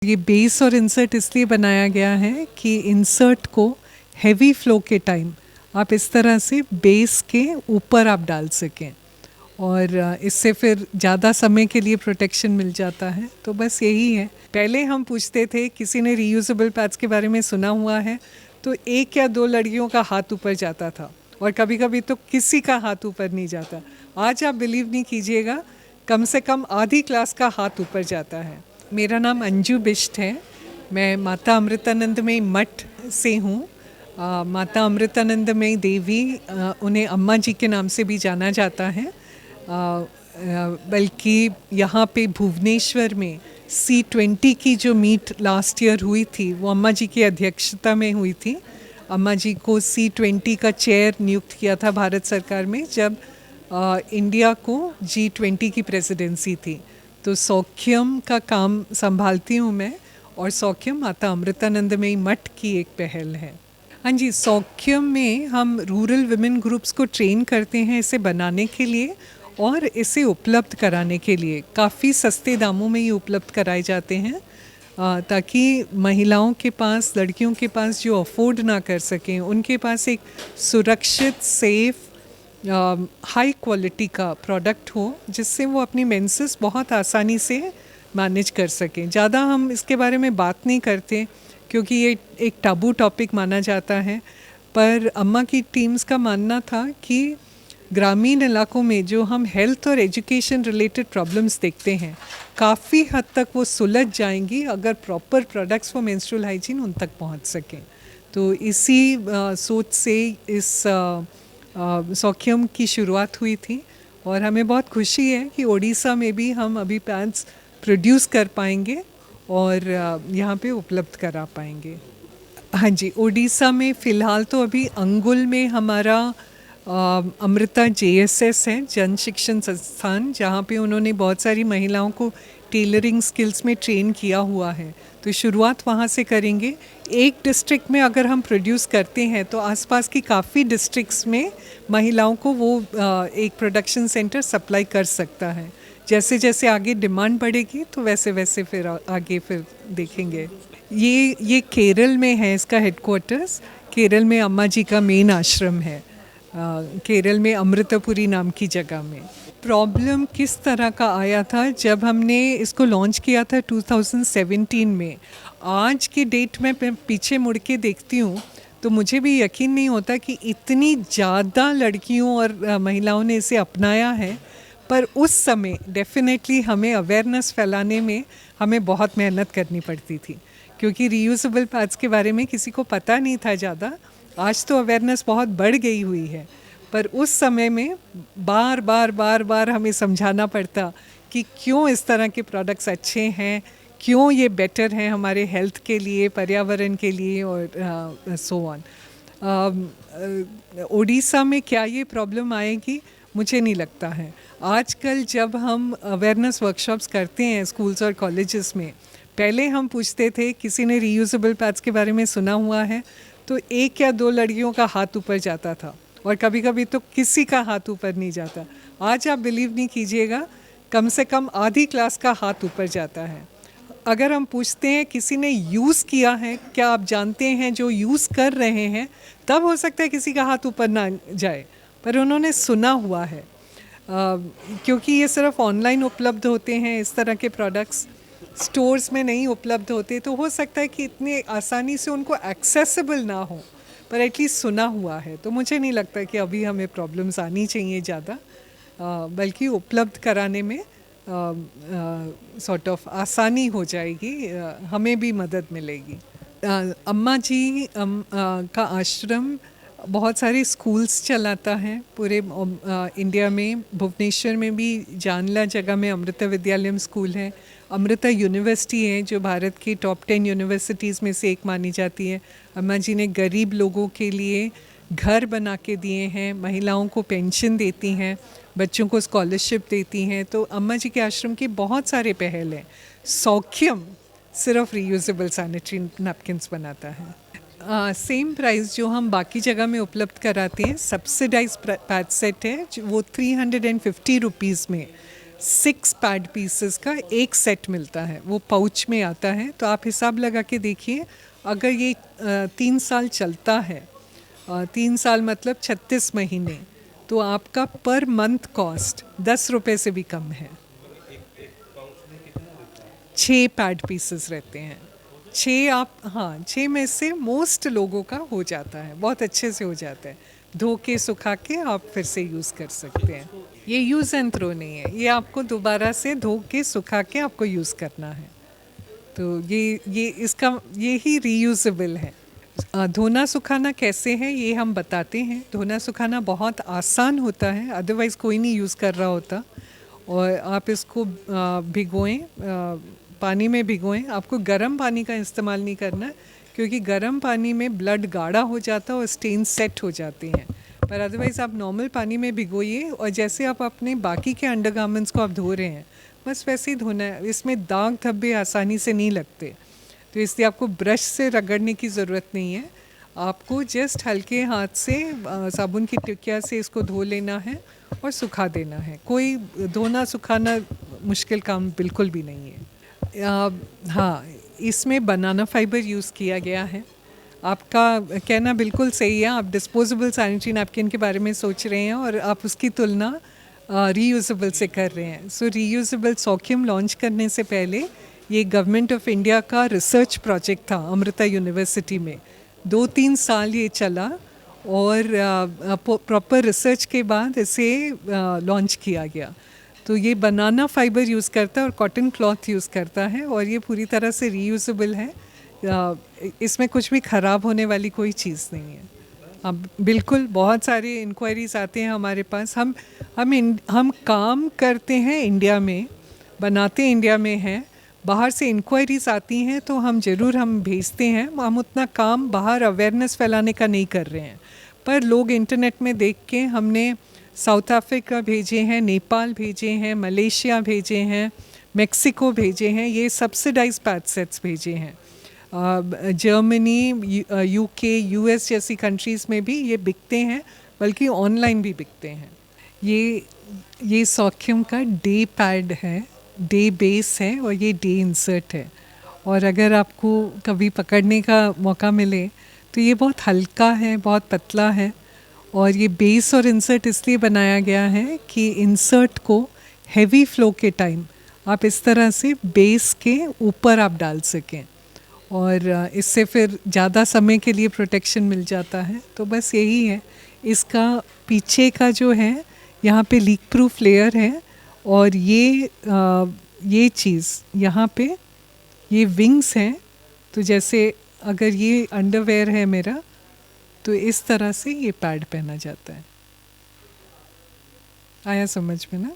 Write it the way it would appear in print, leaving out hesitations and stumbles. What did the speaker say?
ये बेस और इंसर्ट इसलिए बनाया गया है कि इंसर्ट को हैवी फ्लो के टाइम आप इस तरह से बेस के ऊपर आप डाल सकें और इससे फिर ज़्यादा समय के लिए प्रोटेक्शन मिल जाता है। तो बस यही है। पहले हम पूछते थे किसी ने रीयूजेबल पैड्स के बारे में सुना हुआ है तो एक या दो लड़कियों का हाथ ऊपर जाता था और कभी कभी तो किसी का हाथ ऊपर नहीं जाता। आज आप बिलीव नहीं कीजिएगा, कम से कम आधी क्लास का हाथ ऊपर जाता है। मेरा नाम अंजू बिष्ट है। मैं माता अमृतानंदमयी मठ से हूँ। माता अमृतानंदमयी देवी, उन्हें अम्मा जी के नाम से भी जाना जाता है। बल्कि यहाँ पे भुवनेश्वर में C20 की जो मीट लास्ट ईयर हुई थी वो अम्मा जी की अध्यक्षता में हुई थी। अम्मा जी को C20 का चेयर नियुक्त किया था भारत सरकार में जब इंडिया को G20 की प्रेसिडेंसी थी। तो सौख्यम का काम संभालती हूँ मैं और सौख्यम माता अमृतानंदमयी मठ की एक पहल है। हाँ जी, सौख्यम में हम रूरल विमेन ग्रुप्स को ट्रेन करते हैं इसे बनाने के लिए और इसे उपलब्ध कराने के लिए। काफ़ी सस्ते दामों में ये उपलब्ध कराए जाते हैं ताकि महिलाओं के पास, लड़कियों के पास जो अफोर्ड ना कर सकें, उनके पास एक सुरक्षित, सेफ, हाई क्वालिटी का प्रोडक्ट हो जिससे वो अपनी मेंसेस बहुत आसानी से मैनेज कर सकें। ज़्यादा हम इसके बारे में बात नहीं करते क्योंकि ये एक टाबू टॉपिक माना जाता है, पर अम्मा की टीम्स का मानना था कि ग्रामीण इलाकों में जो हम हेल्थ और एजुकेशन रिलेटेड प्रॉब्लम्स देखते हैं काफ़ी हद तक वो सुलझ जाएंगी अगर proper products for menstrual hygiene उन तक पहुंच सकें। तो इसी सोच से इस सौख्यम की शुरुआत हुई थी और हमें बहुत खुशी है कि ओडिशा में भी हम अभी पैड्स प्रोड्यूस कर पाएंगे और यहाँ पे उपलब्ध करा पाएंगे। हाँ जी, ओडिशा में फ़िलहाल तो अभी अंगुल में हमारा अमृता JSS है, जन शिक्षण संस्थान, जहाँ पे उन्होंने बहुत सारी महिलाओं को टेलरिंग स्किल्स में ट्रेन किया हुआ है। तो शुरुआत वहाँ से करेंगे। एक डिस्ट्रिक्ट में अगर हम प्रोड्यूस करते हैं तो आसपास की काफ़ी डिस्ट्रिक्ट्स में महिलाओं को वो एक प्रोडक्शन सेंटर सप्लाई कर सकता है। जैसे जैसे आगे डिमांड बढ़ेगी तो वैसे वैसे फिर आगे फिर देखेंगे। ये केरल में है, इसका हेडक्वार्टर्स केरल में अम्मा जी का मेन आश्रम है, केरल में अमृतपुरी नाम की जगह में। प्रॉब्लम किस तरह का आया था जब हमने इसको लॉन्च किया था 2017 में। आज की डेट में पीछे मुड़ के देखती हूँ तो मुझे भी यकीन नहीं होता कि इतनी ज़्यादा लड़कियों और महिलाओं ने इसे अपनाया है। पर उस समय डेफिनेटली हमें अवेयरनेस फैलाने में हमें बहुत मेहनत करनी पड़ती थी क्योंकि रीयूजेबल पैड्स के बारे में किसी को पता नहीं था ज़्यादा। आज तो अवेयरनेस बहुत बढ़ गई हुई है, पर उस समय में बार बार हमें समझाना पड़ता कि क्यों इस तरह के प्रोडक्ट्स अच्छे हैं, क्यों ये बेटर हैं हमारे हेल्थ के लिए, पर्यावरण के लिए और सो ऑन। ओडिशा में क्या ये प्रॉब्लम आएगी मुझे नहीं लगता है। आजकल जब हम अवेयरनेस वर्कशॉप्स करते हैं स्कूल्स और कॉलेजेस में, पहले हम पूछते थे किसी ने रीयूजेबल पैड्स के बारे में सुना हुआ है तो एक या दो लड़कियों का हाथ ऊपर जाता था और कभी कभी तो किसी का हाथ ऊपर नहीं जाता। आज आप बिलीव नहीं कीजिएगा, कम से कम आधी क्लास का हाथ ऊपर जाता है। अगर हम पूछते हैं किसी ने यूज़ किया है, क्या आप जानते हैं जो यूज़ कर रहे हैं, तब हो सकता है किसी का हाथ ऊपर ना जाए, पर उन्होंने सुना हुआ है। क्योंकि ये सिर्फ ऑनलाइन उपलब्ध होते हैं इस तरह के प्रोडक्ट्स, स्टोर्स में नहीं उपलब्ध होते, तो हो सकता है कि इतने आसानी से उनको एक्सेसिबल ना हो, पर एटलीस्ट सुना हुआ है। तो मुझे नहीं लगता कि अभी हमें प्रॉब्लम्स आनी चाहिए ज़्यादा, बल्कि उपलब्ध कराने में सॉर्ट ऑफ आसानी हो जाएगी, हमें भी मदद मिलेगी। अम्मा जी का आश्रम बहुत सारे स्कूल्स चलाता है पूरे इंडिया में। भुवनेश्वर में भी जानला जगह में अमृता विद्यालयम स्कूल है। अमृता यूनिवर्सिटी है जो भारत की टॉप 10 यूनिवर्सिटीज़ में से एक मानी जाती है। अम्मा जी ने गरीब लोगों के लिए घर बना के दिए हैं, महिलाओं को पेंशन देती हैं, बच्चों को स्कॉलरशिप देती हैं। तो अम्मा जी के आश्रम की बहुत सारे पहल हैं। सौख्यम सिर्फ रीयूजेबल सैनिटरी नैपकिन्स बनाता है। सेम प्राइस जो हम बाकी जगह में उपलब्ध कराते हैं, सब्सिडाइज पैड सेट है वो 350 रुपीज़ में 6 पैड पीसेस का एक सेट मिलता है, वो पाउच में आता है। तो आप हिसाब लगा के देखिए, अगर ये 3 साल चलता है, 3 साल मतलब 36 महीने, तो आपका पर मंथ कॉस्ट 10 रुपये से भी कम है। 6 पैड पीसेस रहते हैं। 6 आप, हाँ, 6 में से मोस्ट लोगों का हो जाता है, बहुत अच्छे से हो जाता है। धो के सुखा के आप फिर से यूज़ कर सकते हैं। ये यूज़ एंड थ्रो नहीं है, ये आपको दोबारा से धो के सुखा के आपको यूज़ करना है। तो ये इसका ये ही रीयूजेबल है। धोना सुखाना कैसे है ये हम बताते हैं। धोना सुखाना बहुत आसान होता है, अदरवाइज़ कोई नहीं यूज़ कर रहा होता। और आप इसको भिगोएं, पानी में भिगोएं। आपको गर्म पानी का इस्तेमाल नहीं करना है, क्योंकि गर्म पानी में ब्लड गाढ़ा हो जाता है और स्टेन सेट हो जाते हैं। पर अदरवाइज़ आप नॉर्मल पानी में भिगोइए, और जैसे आप अपने बाकी के अंडरगारमेंट्स को आप धो रहे हैं, बस वैसे ही धोना है। इसमें दाग धब्बे आसानी से नहीं लगते, तो इसलिए आपको ब्रश से रगड़ने की ज़रूरत नहीं है। आपको जस्ट हल्के हाथ से साबुन की टिकिया से इसको धो लेना है और सुखा देना है। कोई धोना सुखाना मुश्किल काम बिल्कुल भी नहीं है। हाँ, इसमें बनाना फाइबर यूज़ किया गया है। आपका कहना बिल्कुल सही है, आप डिस्पोजेबल सैनिटरी नैपकिन के बारे में सोच रहे हैं और आप उसकी तुलना रीयूजेबल से कर रहे हैं। सो रीयूजेबल सौख्यम लॉन्च करने से पहले ये गवर्नमेंट ऑफ इंडिया का रिसर्च प्रोजेक्ट था अमृता यूनिवर्सिटी में। 2-3 साल ये चला और प्रॉपर रिसर्च के बाद इसे लॉन्च किया गया। तो ये बनाना फाइबर यूज़ करता है और कॉटन क्लॉथ यूज़ करता है, और ये पूरी तरह से रीयूजेबल है। इसमें कुछ भी ख़राब होने वाली कोई चीज़ नहीं है। अब बिल्कुल बहुत सारे इंक्वायरीज आते हैं हमारे पास। हम काम करते हैं इंडिया में, बनाते इंडिया में हैं, बाहर से इंक्वायरीज आती हैं तो हम भेजते हैं। हम उतना काम बाहर अवेयरनेस फैलाने का नहीं कर रहे हैं, पर लोग इंटरनेट में देख के, हमने साउथ अफ्रीका भेजे हैं, नेपाल भेजे हैं, मलेशिया भेजे हैं, मेक्सिको भेजे हैं, ये सब्सिडाइज पैड सेट्स भेजे हैं। जर्मनी, यूके, यूएस जैसी कंट्रीज़ में भी ये बिकते हैं, बल्कि ऑनलाइन भी बिकते हैं। ये सौख्यम का डे पैड है, डे बेस है, और ये डे इंसर्ट है। और अगर आपको कभी पकड़ने का मौका मिले तो ये बहुत हल्का है, बहुत पतला है। और ये बेस और इंसर्ट इसलिए बनाया गया है कि इंसर्ट को हैवी फ्लो के टाइम आप इस तरह से बेस के ऊपर आप डाल सकें, और इससे फिर ज़्यादा समय के लिए प्रोटेक्शन मिल जाता है। तो बस यही है। इसका पीछे का जो है, यहाँ पे लीक प्रूफ लेयर है, और ये चीज़ यहाँ पे ये विंग्स हैं। तो जैसे अगर ये अंडरवेयर है मेरा, तो इस तरह से ये पैड पहना जाता है। आया समझ में ना?